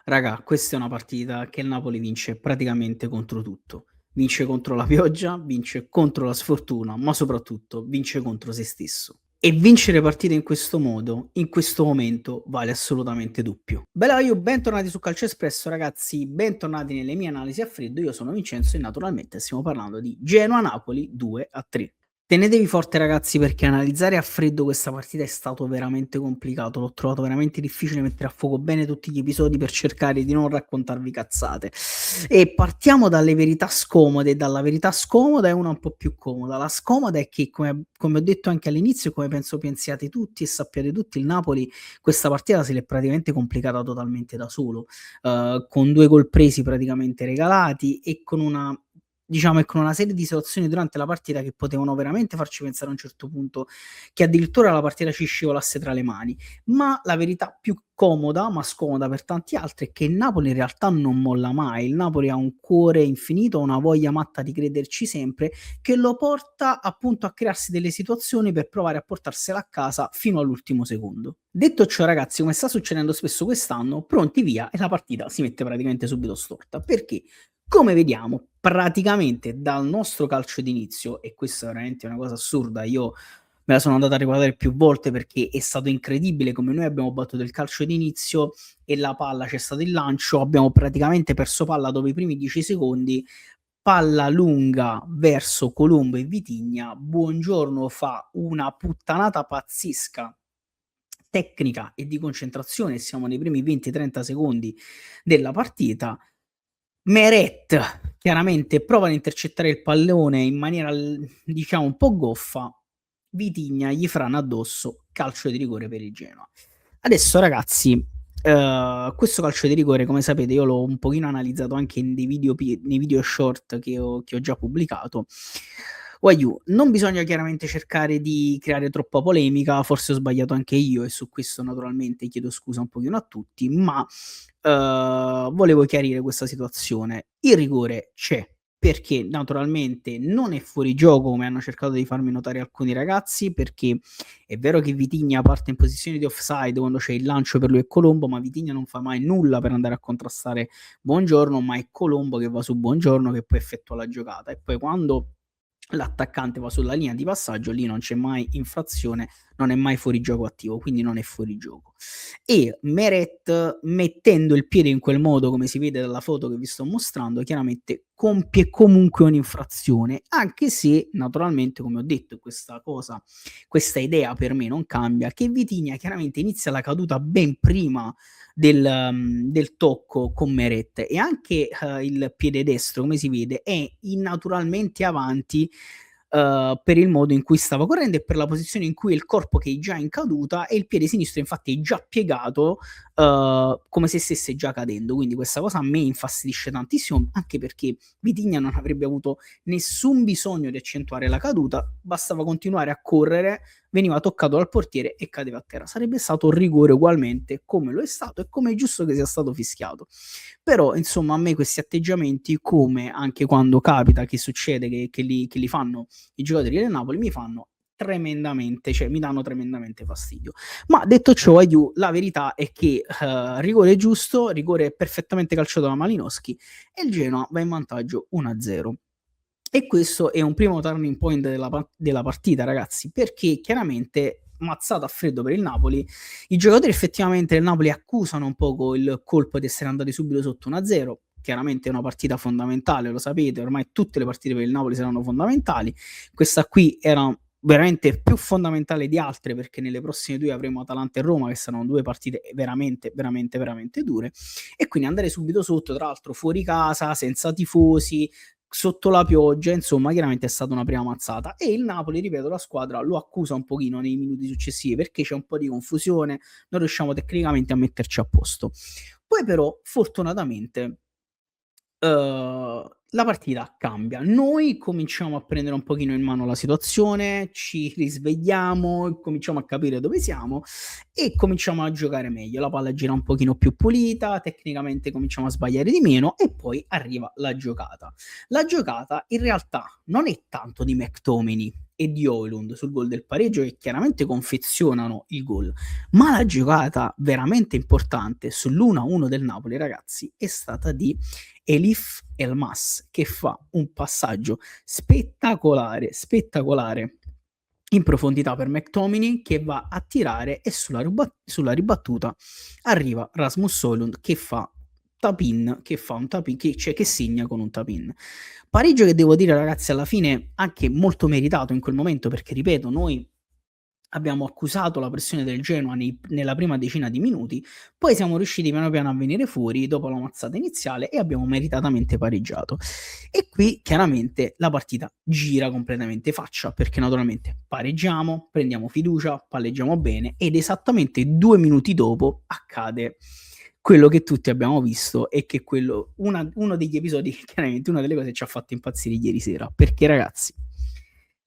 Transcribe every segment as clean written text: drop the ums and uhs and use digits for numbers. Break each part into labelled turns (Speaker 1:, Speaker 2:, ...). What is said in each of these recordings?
Speaker 1: Raga, questa è una partita che il Napoli vince praticamente contro tutto. Vince contro la pioggia, vince contro la sfortuna, ma soprattutto vince contro se stesso. E vincere partite in questo modo, in questo momento, vale assolutamente doppio. Bella io, bentornati su Calcio Espresso ragazzi, bentornati nelle mie analisi a freddo, io sono Vincenzo e naturalmente stiamo parlando di Genoa-Napoli 2-3. Tenetevi forte ragazzi perché analizzare a freddo questa partita è stato veramente complicato, l'ho trovato veramente difficile mettere a fuoco bene tutti gli episodi per cercare di non raccontarvi cazzate. E partiamo dalle verità scomode, dalla verità scomoda è una un po' più comoda. La scomoda è che, come ho detto anche all'inizio, come penso pensiate tutti e sappiate tutti, il Napoli questa partita se l'è praticamente complicata totalmente da solo, con 2 gol presi praticamente regalati e con una serie di situazioni durante la partita che potevano veramente farci pensare a un certo punto che addirittura la partita ci scivolasse tra le mani. Ma la verità più comoda, ma scomoda per tanti altri, è che il Napoli in realtà non molla mai. Il Napoli ha un cuore infinito, una voglia matta di crederci sempre, che lo porta appunto a crearsi delle situazioni per provare a portarsela a casa fino all'ultimo secondo. Detto ciò, ragazzi, come sta succedendo spesso quest'anno, pronti via e la partita si mette praticamente subito storta. Perché? Come vediamo, praticamente dal nostro calcio d'inizio, e questa è veramente una cosa assurda, io me la sono andata a riguardare più volte perché è stato incredibile come noi abbiamo battuto il calcio d'inizio e la palla c'è stato il lancio, abbiamo praticamente perso palla dopo i primi 10 secondi, palla lunga verso Colombo e Vitigna, Buongiorno fa una puttanata pazzesca tecnica e di concentrazione, siamo nei primi 20-30 secondi della partita. Meret chiaramente prova ad intercettare il pallone in maniera diciamo un po' goffa, Vitigna gli frana addosso, calcio di rigore per il Genoa. Adesso ragazzi, questo calcio di rigore come sapete io l'ho un pochino analizzato anche in dei video nei video short che ho già pubblicato. Waiu, non bisogna chiaramente cercare di creare troppa polemica, forse ho sbagliato anche io e su questo naturalmente chiedo scusa un pochino a tutti, ma volevo chiarire questa situazione. Il rigore c'è, perché naturalmente non è fuori gioco, come hanno cercato di farmi notare alcuni ragazzi, perché è vero che Vitigna parte in posizione di offside quando c'è il lancio per lui e Colombo, ma Vitigna non fa mai nulla per andare a contrastare Buongiorno, ma è Colombo che va su Buongiorno che poi effettua la giocata. E poi quando l'attaccante va sulla linea di passaggio, lì non c'è mai infrazione, non è mai fuori gioco attivo, quindi non è fuori gioco. E Meret, mettendo il piede in quel modo, come si vede dalla foto che vi sto mostrando, chiaramente compie comunque un'infrazione, anche se naturalmente, come ho detto, questa idea per me non cambia, che Vitinha chiaramente inizia la caduta ben prima del tocco con Meret e anche il piede destro, come si vede, è innaturalmente avanti per il modo in cui stava correndo e per la posizione in cui il corpo che è già in caduta e il piede sinistro infatti è già piegato come se stesse già cadendo. Quindi questa cosa a me infastidisce tantissimo, anche perché Vitigna non avrebbe avuto nessun bisogno di accentuare la caduta, bastava continuare a correre, veniva toccato dal portiere e cadeva a terra. Sarebbe stato un rigore ugualmente come lo è stato e come è giusto che sia stato fischiato. Però insomma a me questi atteggiamenti, come anche quando capita che succede che li fanno i giocatori del Napoli, mi fanno tremendamente, cioè mi danno tremendamente fastidio. Ma detto ciò, Aiu, la verità è che rigore giusto, rigore perfettamente calciato da Malinowski e il Genoa va in vantaggio 1-0. E questo è un primo turning point della partita, ragazzi, perché chiaramente mazzata a freddo per il Napoli, i giocatori effettivamente del Napoli accusano un poco il colpo di essere andati subito sotto 1-0. Chiaramente è una partita fondamentale, lo sapete, ormai tutte le partite per il Napoli saranno fondamentali. Questa qui era veramente più fondamentale di altre perché nelle prossime due avremo Atalanta e Roma che saranno due partite veramente, veramente, veramente dure e quindi andare subito sotto, tra l'altro fuori casa, senza tifosi, sotto la pioggia, insomma chiaramente è stata una prima mazzata e il Napoli, ripeto, la squadra lo accusa un pochino nei minuti successivi perché c'è un po' di confusione, non riusciamo tecnicamente a metterci a posto. Poi però fortunatamente la partita cambia. Noi cominciamo a prendere un pochino in mano la situazione, ci risvegliamo, cominciamo a capire dove siamo e cominciamo a giocare meglio. La palla gira un pochino più pulita, tecnicamente cominciamo a sbagliare di meno e poi arriva la giocata. La giocata in realtà non è tanto di McTominay, e di Højlund sul gol del pareggio, che chiaramente confezionano il gol. Ma la giocata veramente importante sull'1-1 del Napoli, ragazzi, è stata di Elif Elmas, che fa un passaggio spettacolare in profondità per McTominay, che va a tirare, e sulla ribattuta arriva Rasmus Højlund che fa un tap-in, che segna con un tap-in. Pareggio che devo dire, ragazzi, alla fine anche molto meritato in quel momento, perché ripeto, noi abbiamo accusato la pressione del Genoa nella prima decina di minuti, poi siamo riusciti piano piano a venire fuori dopo la mazzata iniziale e abbiamo meritatamente pareggiato. E qui chiaramente la partita gira completamente faccia, perché naturalmente pareggiamo, prendiamo fiducia, palleggiamo bene, ed esattamente 2 minuti dopo accade quello che tutti abbiamo visto, e che uno degli episodi che chiaramente una delle cose che ci ha fatto impazzire ieri sera. Perché, ragazzi,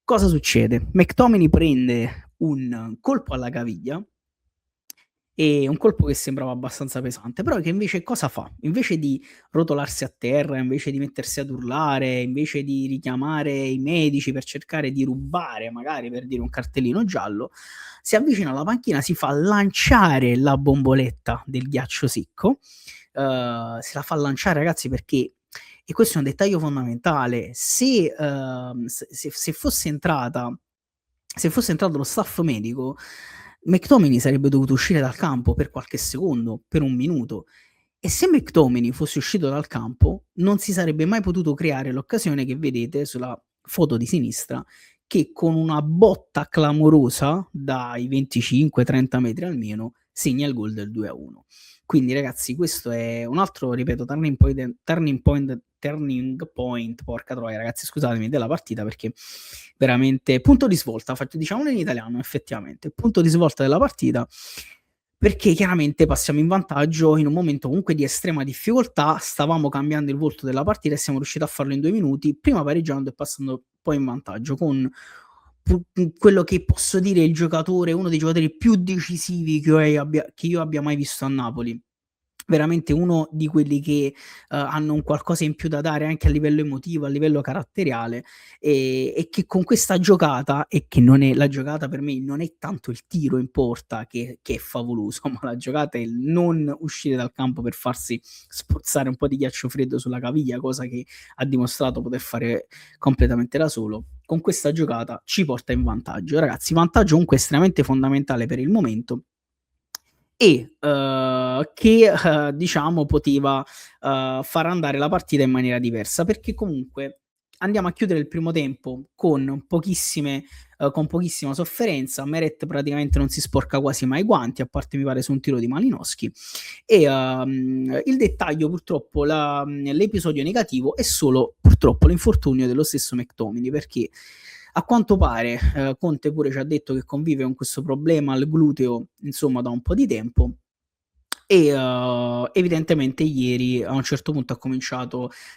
Speaker 1: cosa succede? McTominay prende un colpo alla caviglia, e un colpo che sembrava abbastanza pesante, però che invece cosa fa? Invece di rotolarsi a terra, invece di mettersi ad urlare, invece di richiamare i medici per cercare di rubare, magari per dire, un cartellino giallo, si avvicina alla panchina, si fa lanciare la bomboletta del ghiaccio secco, se la fa lanciare, ragazzi, perché, e questo è un dettaglio fondamentale, se fosse entrato lo staff medico, McTominay sarebbe dovuto uscire dal campo per qualche secondo, per 1 minuto, e se McTominay fosse uscito dal campo non si sarebbe mai potuto creare l'occasione che vedete sulla foto di sinistra, che con una botta clamorosa dai 25-30 metri almeno segna il gol del 2-1. Quindi, ragazzi, questo è un altro, ripeto, turning point, porca troia, ragazzi, scusatemi, della partita, perché veramente punto di svolta, diciamolo in italiano, effettivamente, punto di svolta della partita, perché chiaramente passiamo in vantaggio in un momento comunque di estrema difficoltà, stavamo cambiando il volto della partita e siamo riusciti a farlo in 2 minuti, prima pareggiando e passando poi in vantaggio con quello che posso dire il giocatore, uno dei giocatori più decisivi che io abbia mai visto a Napoli. Veramente uno di quelli che hanno un qualcosa in più da dare anche a livello emotivo, a livello caratteriale, e che con questa giocata, e che non è la giocata, per me non è tanto il tiro in porta che è favoloso, ma la giocata è il non uscire dal campo per farsi spruzzare un po' di ghiaccio freddo sulla caviglia, cosa che ha dimostrato poter fare completamente da solo. Con questa giocata ci porta in vantaggio. Ragazzi, vantaggio comunque estremamente fondamentale per il momento, e che diciamo poteva far andare la partita in maniera diversa, perché comunque andiamo a chiudere il primo tempo con pochissima sofferenza. Meret praticamente non si sporca quasi mai i guanti, a parte mi pare su un tiro di Malinowski, e il dettaglio, purtroppo, l'episodio negativo è solo purtroppo l'infortunio dello stesso McTominay, perché a quanto pare Conte pure ci ha detto che convive con questo problema al gluteo, insomma, da un po' di tempo, e evidentemente ieri a un certo punto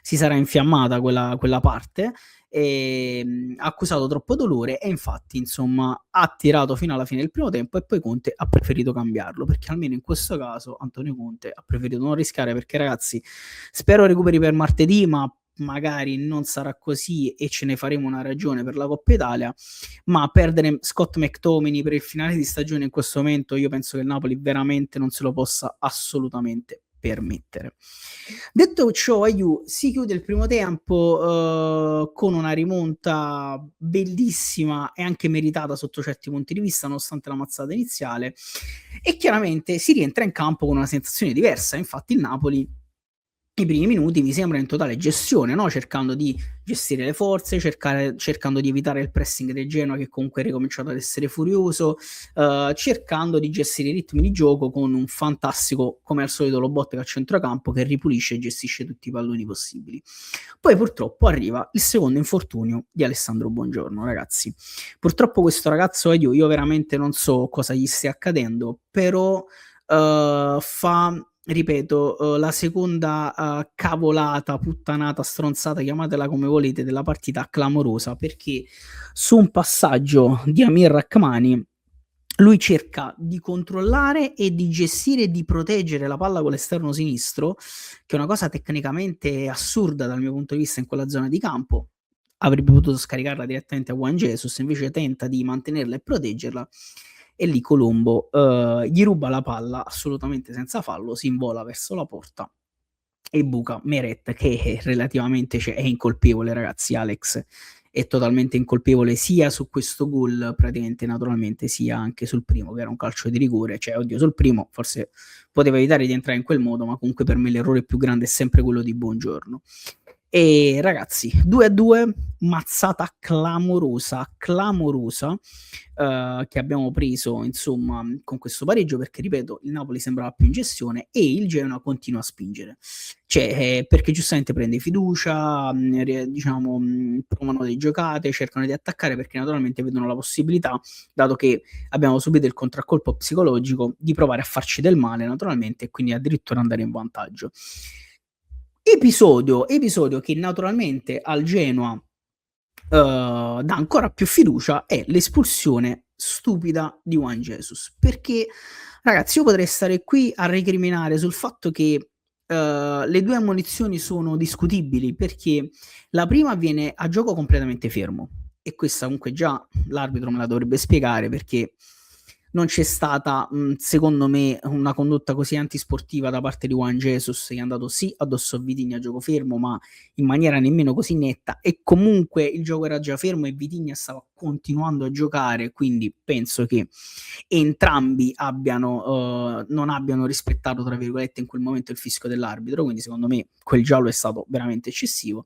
Speaker 1: si sarà infiammata quella parte, ha accusato troppo dolore, e infatti, insomma, ha tirato fino alla fine del primo tempo, e poi Conte ha preferito cambiarlo, perché almeno in questo caso Antonio Conte ha preferito non rischiare, perché, ragazzi, spero recuperi per martedì, ma magari non sarà così e ce ne faremo una ragione per la Coppa Italia. Ma perdere Scott McTominay per il finale di stagione in questo momento, io penso che il Napoli veramente non se lo possa assolutamente permettere. Detto ciò, Ayew, si chiude il primo tempo con una rimonta bellissima e anche meritata sotto certi punti di vista, nonostante la mazzata iniziale, e chiaramente si rientra in campo con una sensazione diversa. Infatti il Napoli i primi minuti mi sembra in totale gestione, no? Cercando di gestire le forze, cercando di evitare il pressing del Genoa, che comunque è ricominciato ad essere furioso, cercando di gestire i ritmi di gioco con un fantastico, come al solito, Lobotka a centrocampo, che ripulisce e gestisce tutti i palloni possibili. Poi purtroppo arriva il secondo infortunio di Alessandro Buongiorno, ragazzi. Purtroppo questo ragazzo, io veramente non so cosa gli stia accadendo, però ripeto, la seconda cavolata, puttanata, stronzata, chiamatela come volete, della partita, clamorosa, perché su un passaggio di Amir Rrahmani lui cerca di controllare e di gestire e di proteggere la palla con l'esterno sinistro, che è una cosa tecnicamente assurda dal mio punto di vista in quella zona di campo. avrebbe potuto scaricarla direttamente a Juan Jesus, invece tenta di mantenerla e proteggerla, e lì Colombo gli ruba la palla assolutamente senza fallo, si invola verso la porta e buca Meret, che è relativamente, cioè è incolpevole, ragazzi. Alex è totalmente incolpevole sia su questo gol, praticamente naturalmente, sia anche sul primo, che era un calcio di rigore. Cioè, oddio, sul primo forse poteva evitare di entrare in quel modo, ma comunque per me l'errore più grande è sempre quello di Buongiorno. E ragazzi, 2-2, mazzata clamorosa, clamorosa, che abbiamo preso insomma con questo pareggio, perché ripeto, il Napoli sembrava più in gestione e il Genoa continua a spingere. Cioè, perché giustamente prende fiducia, diciamo, provano le giocate, cercano di attaccare, perché naturalmente vedono la possibilità, dato che abbiamo subito il contraccolpo psicologico, di provare a farci del male naturalmente, e quindi addirittura andare in vantaggio. Episodio che naturalmente al Genoa dà ancora più fiducia è l'espulsione stupida di Juan Jesus. Perché, ragazzi, io potrei stare qui a recriminare sul fatto che le due ammonizioni sono discutibili, perché la prima avviene a gioco completamente fermo, e questa comunque già l'arbitro me la dovrebbe spiegare, perché non c'è stata, secondo me, una condotta così antisportiva da parte di Juan Jesus, che è andato sì addosso a Vitinha a gioco fermo, ma in maniera nemmeno così netta, e comunque il gioco era già fermo e Vitinha stava continuando a giocare, quindi penso che entrambi non abbiano rispettato, tra virgolette, in quel momento il fischio dell'arbitro, quindi secondo me quel giallo è stato veramente eccessivo.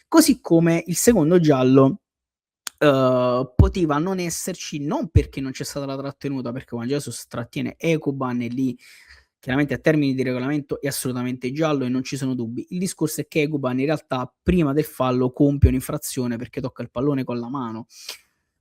Speaker 1: Così come il secondo giallo poteva non esserci, non perché non c'è stata la trattenuta, perché Juan Jesus trattiene Ekuban e lì chiaramente a termini di regolamento è assolutamente giallo e non ci sono dubbi. Il discorso è che Ekuban in realtà prima del fallo compie un'infrazione perché tocca il pallone con la mano.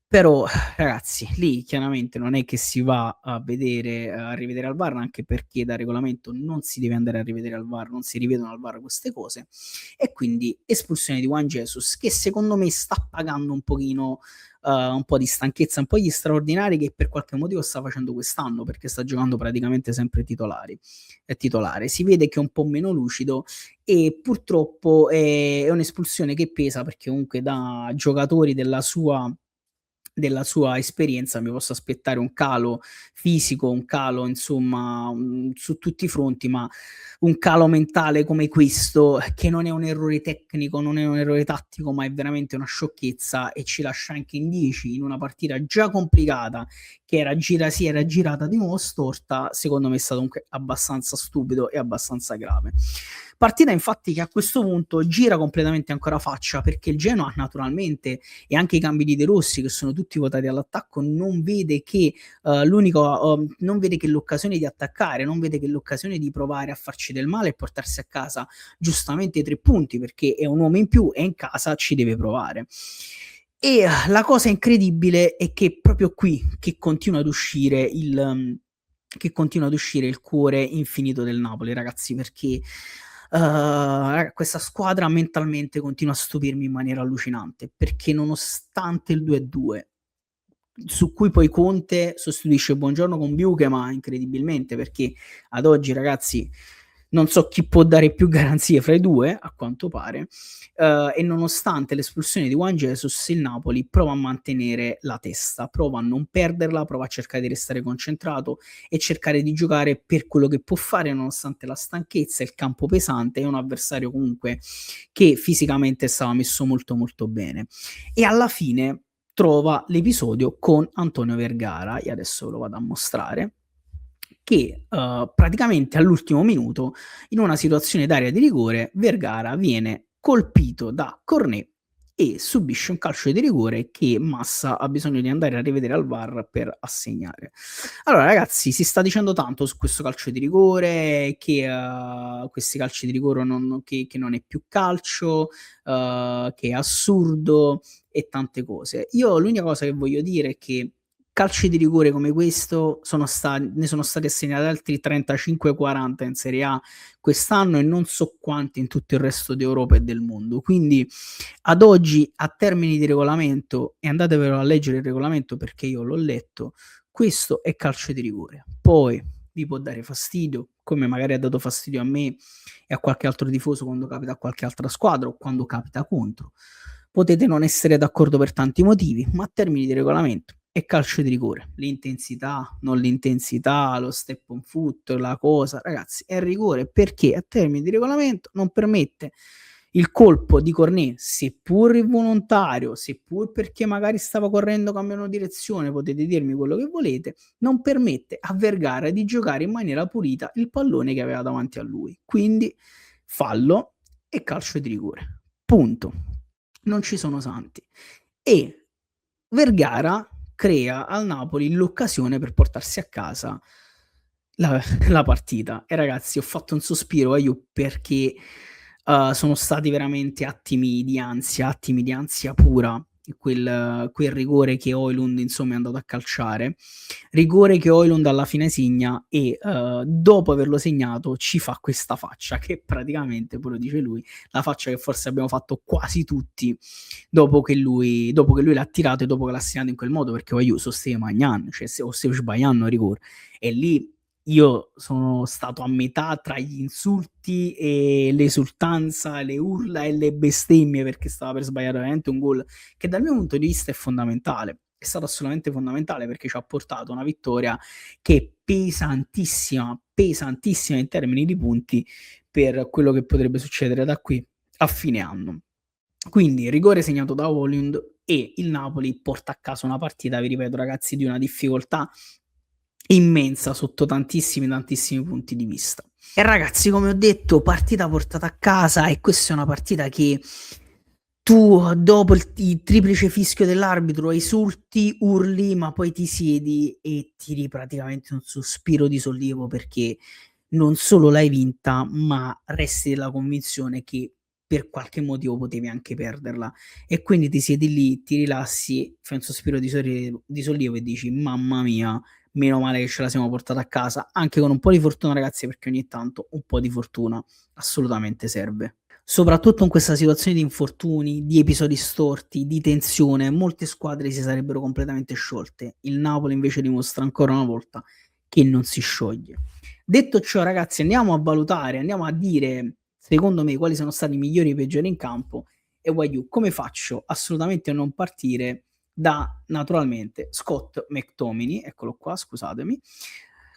Speaker 1: Però ragazzi, lì chiaramente non è che si va a vedere, a rivedere al VAR, anche perché da regolamento non si deve andare a rivedere al VAR, non si rivedono al VAR queste cose, e quindi espulsione di Juan Jesus, che secondo me sta pagando un pochino un po' di stanchezza, un po' gli straordinari che per qualche motivo sta facendo quest'anno, perché sta giocando praticamente sempre titolare. Si vede che è un po' meno lucido, e purtroppo è un'espulsione che pesa, perché comunque da giocatori della sua esperienza mi posso aspettare un calo fisico, un calo insomma, su tutti i fronti, ma un calo mentale come questo, che non è un errore tecnico, non è un errore tattico, ma è veramente una sciocchezza, e ci lascia anche in 10 in una partita già complicata, che si era girata di nuovo storta. Secondo me è stato comunque abbastanza stupido e abbastanza grave. Partita infatti che a questo punto gira completamente ancora faccia, perché il Genoa naturalmente, e anche i cambi di De Rossi, che sono tutti votati all'attacco, non vede che non vede che l'occasione di attaccare, non vede che l'occasione di provare a farci del male e portarsi a casa giustamente i 3 punti, perché è un uomo in più e in casa ci deve provare. E la cosa incredibile è che proprio qui che continua ad uscire il cuore infinito del Napoli, ragazzi, perché questa squadra mentalmente continua a stupirmi in maniera allucinante, perché nonostante il 2-2, su cui poi Conte sostituisce Buongiorno con Biukema incredibilmente, perché ad oggi, ragazzi, non so chi può dare più garanzie fra i due, a quanto pare, e nonostante l'espulsione di Juan Jesus, il Napoli prova a mantenere la testa, prova a non perderla, prova a cercare di restare concentrato e cercare di giocare per quello che può fare, nonostante la stanchezza, il campo pesante e un avversario comunque che fisicamente stava messo molto molto bene. E alla fine trova l'episodio con Antonio Vergara, e adesso ve lo vado a mostrare, che praticamente all'ultimo minuto, in una situazione d'area di rigore, Vergara viene colpito da Cornet e subisce un calcio di rigore che Massa ha bisogno di andare a rivedere al VAR per assegnare. Allora ragazzi, si sta dicendo tanto su questo calcio di rigore, che questi calci di rigore che non è più calcio, che è assurdo e tante cose. Io l'unica cosa che voglio dire è che calci di rigore come questo ne sono stati assegnati altri 35-40 in Serie A quest'anno, e non so quanti in tutto il resto d'Europa e del mondo. Quindi ad oggi, a termini di regolamento, e andatevelo a leggere il regolamento perché io l'ho letto, questo è calcio di rigore. Poi vi può dare fastidio, come magari ha dato fastidio a me e a qualche altro tifoso quando capita a qualche altra squadra o quando capita contro. Potete non essere d'accordo per tanti motivi, ma a termini di regolamento è calcio di rigore. L'intensità, non l'intensità, lo step on foot, la cosa, ragazzi, è rigore perché a termini di regolamento non permette il colpo di Cornet, seppur involontario, seppur perché magari stava correndo cambiando direzione, potete dirmi quello che volete, non permette a Vergara di giocare in maniera pulita il pallone che aveva davanti a lui. Quindi fallo e calcio di rigore. Punto. Non ci sono santi. E Vergara crea al Napoli l'occasione per portarsi a casa la partita. E ragazzi, ho fatto un sospiro io perché sono stati veramente attimi di ansia pura. Quel rigore che Højlund insomma è andato a calciare, rigore che Højlund alla fine segna e dopo averlo segnato ci fa questa faccia che praticamente, poi lo dice lui, la faccia che forse abbiamo fatto quasi tutti dopo che lui l'ha tirato e dopo che l'ha segnato in quel modo, perché io stavo magnando, cioè o stavo sbagliando il rigore, e lì io sono stato a metà tra gli insulti e l'esultanza, le urla e le bestemmie, perché stava per sbagliare veramente un gol che dal mio punto di vista è fondamentale. È stato assolutamente fondamentale perché ci ha portato una vittoria che è pesantissima, pesantissima in termini di punti per quello che potrebbe succedere da qui a fine anno. Quindi rigore segnato da Højlund e il Napoli porta a casa una partita, vi ripeto ragazzi, di una difficoltà immensa sotto tantissimi punti di vista. E ragazzi, come ho detto, partita portata a casa, e questa è una partita che tu dopo il triplice fischio dell'arbitro esulti, urli, ma poi ti siedi e tiri praticamente un sospiro di sollievo perché non solo l'hai vinta, ma resti della convinzione che per qualche motivo potevi anche perderla. E quindi ti siedi lì, ti rilassi, fai un sospiro di sollievo e dici: mamma mia, meno male che ce la siamo portata a casa, anche con un po' di fortuna, ragazzi, perché ogni tanto un po' di fortuna assolutamente serve. Soprattutto in questa situazione di infortuni, di episodi storti, di tensione, molte squadre si sarebbero completamente sciolte. Il Napoli invece dimostra ancora una volta che non si scioglie. Detto ciò, ragazzi, andiamo a valutare, andiamo a dire, secondo me, quali sono stati i migliori e i peggiori in campo. E Wagyu, come faccio assolutamente a non partire da, naturalmente, Scott McTominay, eccolo qua, scusatemi.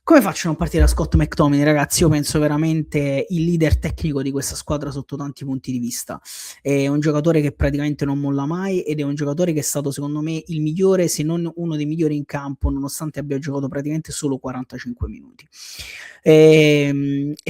Speaker 1: Come faccio a non partire da Scott McTominay, ragazzi? Io penso veramente il leader tecnico di questa squadra sotto tanti punti di vista. È un giocatore che praticamente non molla mai ed è un giocatore che è stato, secondo me, il migliore, se non uno dei migliori in campo, nonostante abbia giocato praticamente solo 45 minuti. È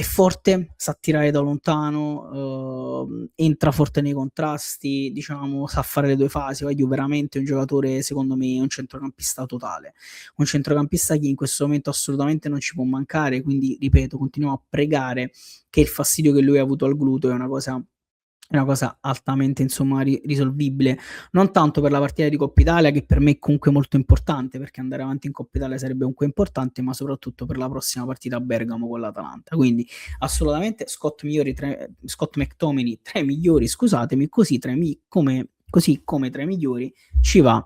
Speaker 1: forte, sa tirare da lontano, entra forte nei contrasti, diciamo, sa fare le due fasi. Voglio veramente un giocatore, secondo me, un centrocampista totale, un centrocampista che in questo momento assolutamente non ci può mancare, quindi ripeto, continuiamo a pregare che il fastidio che lui ha avuto al gluteo è una cosa altamente insomma risolvibile, non tanto per la partita di Coppa Italia, che per me è comunque molto importante, perché andare avanti in Coppa Italia sarebbe comunque importante, ma soprattutto per la prossima partita a Bergamo con l'Atalanta. Quindi assolutamente Scott McTominay tra i migliori, scusatemi, così come tra i migliori ci va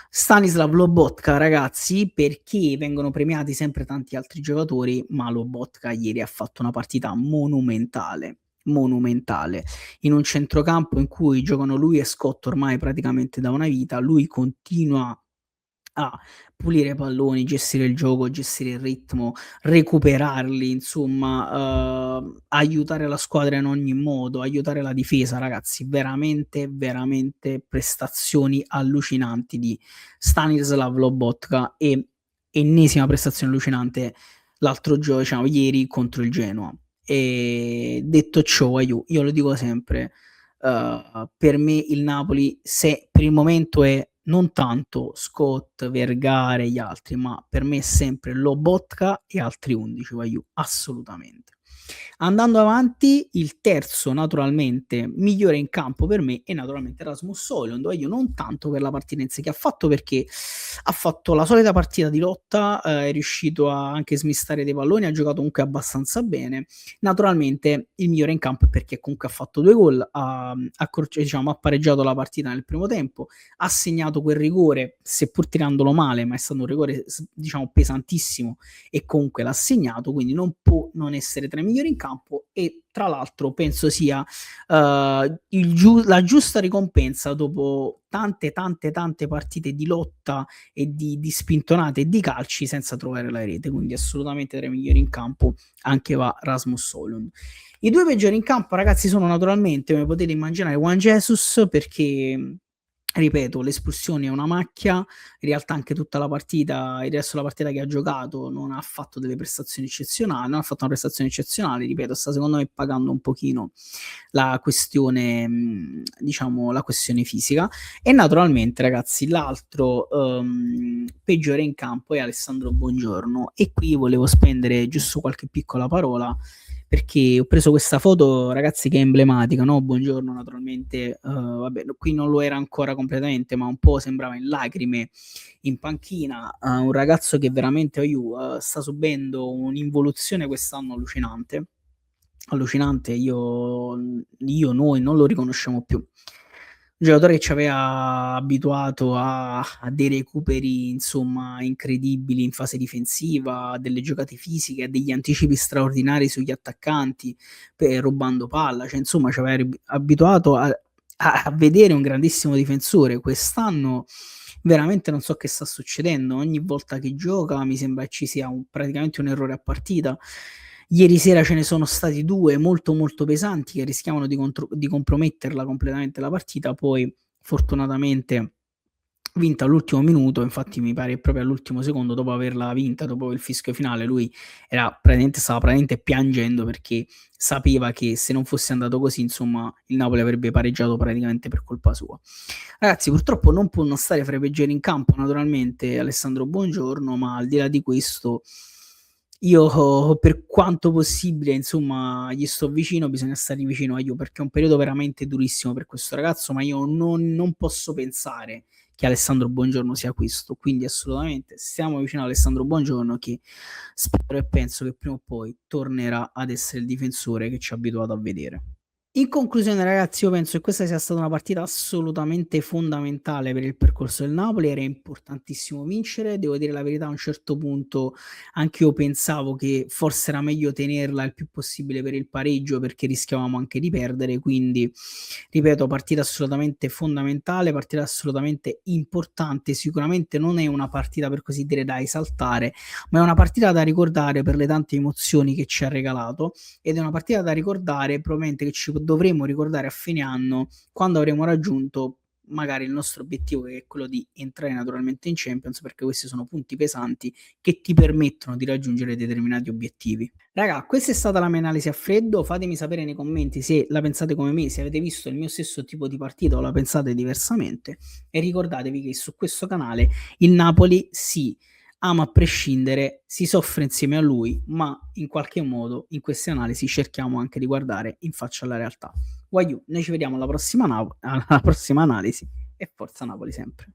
Speaker 1: Stanislav Lobotka, ragazzi, perché vengono premiati sempre tanti altri giocatori, ma Lobotka ieri ha fatto una partita monumentale in un centrocampo in cui giocano lui e Scott ormai praticamente da una vita. Lui continua a pulire palloni, gestire il gioco, gestire il ritmo, recuperarli, insomma, aiutare la squadra in ogni modo, aiutare la difesa, ragazzi, veramente prestazioni allucinanti di Stanislav Lobotka, e ennesima prestazione allucinante l'altro giorno, diciamo ieri, contro il Genoa. E detto ciò, io lo dico sempre, per me il Napoli, se per il momento è non tanto Scott, Vergara e gli altri, ma per me è sempre Lobotka e altri 11, assolutamente. Andando avanti, il terzo naturalmente migliore in campo per me è naturalmente Rasmus Højlund, non tanto per la partita in sé che ha fatto, perché ha fatto la solita partita di lotta, è riuscito a anche smistare dei palloni, ha giocato comunque abbastanza bene. Naturalmente il migliore in campo è perché comunque ha fatto 2 gol, ha pareggiato la partita nel primo tempo, ha segnato quel rigore, seppur tirandolo male, ma è stato un rigore diciamo pesantissimo e comunque l'ha segnato, quindi non può non essere tra i migliori. migliore in campo e tra l'altro penso sia la giusta ricompensa dopo tante partite di lotta e di spintonate e di calci senza trovare la rete, quindi assolutamente tra i migliori in campo anche va Rasmus Højlund. I due peggiori in campo, ragazzi, sono naturalmente, come potete immaginare, Juan Jesus, perché ripeto, l'espulsione è una macchia, in realtà anche tutta la partita, il resto della partita che ha giocato non ha fatto delle prestazioni eccezionali, non ha fatto una prestazione eccezionale, ripeto, sta secondo me pagando un pochino la questione, diciamo, la questione fisica. E naturalmente, ragazzi, l'altro peggiore in campo è Alessandro Buongiorno, e qui volevo spendere giusto qualche piccola parola, perché ho preso questa foto, ragazzi, che è emblematica, no? Buongiorno, naturalmente, vabbè, qui non lo era ancora completamente, ma un po' sembrava in lacrime in panchina, un ragazzo che veramente sta subendo un'involuzione quest'anno allucinante, noi non lo riconosciamo più. Un giocatore che ci aveva abituato a dei recuperi, insomma, incredibili in fase difensiva, a delle giocate fisiche, a degli anticipi straordinari sugli attaccanti, rubando palla, cioè insomma ci aveva abituato a vedere un grandissimo difensore. Quest'anno veramente non so che sta succedendo, ogni volta che gioca mi sembra ci sia praticamente un errore a partita. Ieri sera ce ne sono stati 2 molto pesanti che rischiavano di comprometterla completamente la partita, poi fortunatamente vinta all'ultimo minuto, infatti mi pare proprio all'ultimo secondo dopo averla vinta, dopo il fischio finale, lui stava praticamente piangendo perché sapeva che se non fosse andato così, insomma, il Napoli avrebbe pareggiato praticamente per colpa sua. Ragazzi, purtroppo non può non stare fra i peggiori in campo, naturalmente, Alessandro Buongiorno, ma al di là di questo io, per quanto possibile, insomma, gli sto vicino, bisogna stargli vicino perché è un periodo veramente durissimo per questo ragazzo, ma io non posso pensare che Alessandro Buongiorno sia questo, quindi assolutamente stiamo vicino a Alessandro Buongiorno, che spero e penso che prima o poi tornerà ad essere il difensore che ci ha abituato a vedere. In conclusione, ragazzi, io penso che questa sia stata una partita assolutamente fondamentale per il percorso del Napoli, era importantissimo vincere, devo dire la verità, a un certo punto anch'io pensavo che forse era meglio tenerla il più possibile per il pareggio, perché rischiavamo anche di perdere, quindi ripeto, partita assolutamente fondamentale, partita assolutamente importante, sicuramente non è una partita per così dire da esaltare, ma è una partita da ricordare per le tante emozioni che ci ha regalato, ed è una partita da ricordare, probabilmente, che ci dovremo ricordare a fine anno, quando avremo raggiunto magari il nostro obiettivo, che è quello di entrare naturalmente in Champions, perché questi sono punti pesanti che ti permettono di raggiungere determinati obiettivi. Raga, questa è stata la mia analisi a freddo, fatemi sapere nei commenti se la pensate come me, se avete visto il mio stesso tipo di partita o la pensate diversamente, e ricordatevi che su questo canale il Napoli ama a prescindere, si soffre insieme a lui, ma in qualche modo in queste analisi cerchiamo anche di guardare in faccia alla realtà. Waiu, noi ci vediamo alla prossima analisi, e forza Napoli sempre.